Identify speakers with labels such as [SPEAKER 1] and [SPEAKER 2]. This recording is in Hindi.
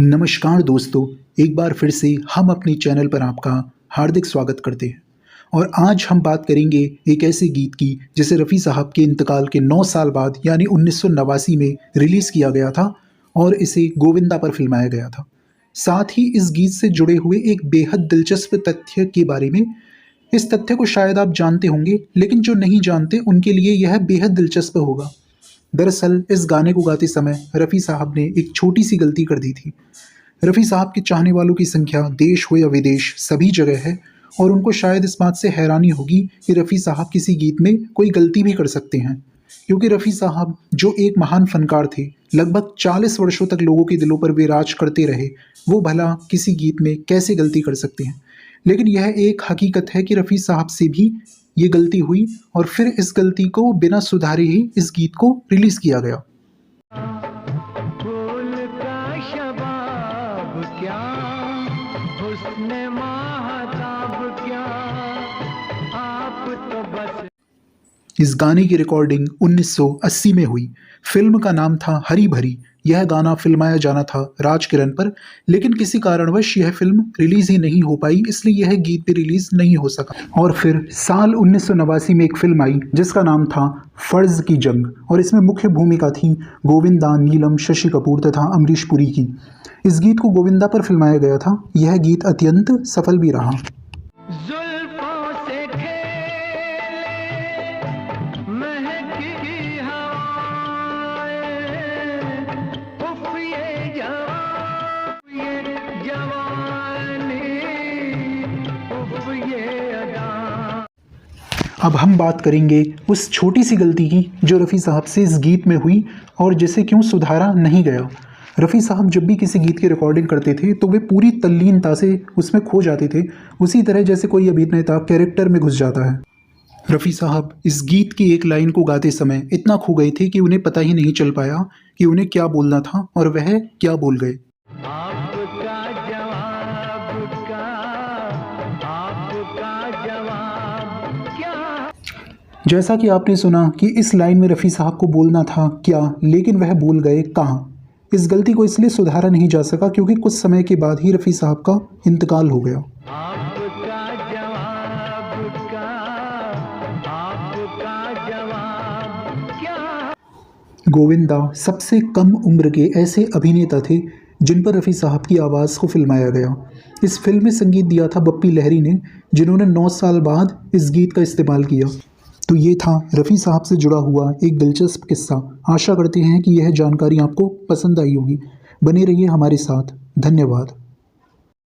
[SPEAKER 1] नमस्कार दोस्तों, एक बार फिर से हम अपने चैनल पर आपका हार्दिक स्वागत करते हैं। और आज हम बात करेंगे एक ऐसे गीत की जिसे रफ़ी साहब के इंतकाल के 9 साल बाद यानी 1989 में रिलीज़ किया गया था और इसे गोविंदा पर फिल्माया गया था। साथ ही इस गीत से जुड़े हुए एक बेहद दिलचस्प तथ्य के बारे में। इस तथ्य को शायद आप जानते होंगे, लेकिन जो नहीं जानते उनके लिए यह बेहद दिलचस्प होगा। दरअसल इस गाने को गाते समय रफ़ी साहब ने एक छोटी सी गलती कर दी थी। रफ़ी साहब के चाहने वालों की संख्या देश हो या विदेश सभी जगह है, और उनको शायद इस बात से हैरानी होगी कि रफ़ी साहब किसी गीत में कोई गलती भी कर सकते हैं, क्योंकि रफ़ी साहब जो एक महान फनकार थे, लगभग 40 वर्षों तक लोगों के दिलों पर वे राज करते रहे, वो भला किसी गीत में कैसे गलती कर सकते हैं। लेकिन यह एक हकीकत है कि रफ़ी साहब से भी ये गलती हुई और फिर इस गलती को बिना सुधारे ही इस गीत को रिलीज़ किया गया।
[SPEAKER 2] फूल का शबाब क्या, हुस्न महताब क्या, आप तो बस।
[SPEAKER 1] इस गाने की रिकॉर्डिंग 1980 में हुई। फिल्म का नाम था हरी भरी। यह गाना फिल्माया जाना था राज किरण पर, लेकिन किसी कारणवश यह फिल्म रिलीज़ ही नहीं हो पाई, इसलिए यह गीत भी रिलीज़ नहीं हो सका। और फिर साल 1989 में एक फिल्म आई जिसका नाम था फर्ज की जंग, और इसमें मुख्य भूमिका थी गोविंदा, नीलम, शशि कपूर तथा अमरीश पुरी की। इस गीत को गोविंदा पर फिल्माया गया था। यह गीत अत्यंत सफल भी रहा।
[SPEAKER 2] जुल्फों से खेले महकी हवाएं, उफ ये जवानी, उफ ये अदा।
[SPEAKER 1] अब हम बात करेंगे उस छोटी सी गलती की जो रफ़ी साहब से इस गीत में हुई और जिसे क्यों सुधारा नहीं गया। रफ़ी साहब जब भी किसी गीत की रिकॉर्डिंग करते थे तो वे पूरी तल्लीनता से उसमें खो जाते थे, उसी तरह जैसे कोई अभिनेता कैरेक्टर में घुस जाता है। रफ़ी साहब इस गीत की एक लाइन को गाते समय इतना खो गए थे कि उन्हें पता ही नहीं चल पाया कि उन्हें क्या बोलना था और वह क्या बोल गए।
[SPEAKER 2] आपका जवाब क्या।
[SPEAKER 1] जैसा कि आपने सुना कि इस लाइन में रफ़ी साहब को बोलना था क्या, लेकिन वह बोल गए कहाँ। इस गलती को इसलिए सुधारा नहीं जा सका क्योंकि कुछ समय के बाद ही रफ़ी साहब का इंतकाल हो गया।
[SPEAKER 2] आपका जवाब क्या।
[SPEAKER 1] गोविंदा सबसे कम उम्र के ऐसे अभिनेता थे जिन पर रफ़ी साहब की आवाज़ को फिल्माया गया। इस फिल्म में संगीत दिया था बप्पी लहरी ने, जिन्होंने 9 साल बाद इस गीत का इस्तेमाल किया। तो ये था रफ़ी साहब से जुड़ा हुआ एक दिलचस्प किस्सा। आशा करते हैं कि यह जानकारी आपको पसंद आई होगी। बने रहिए हमारे साथ। धन्यवाद।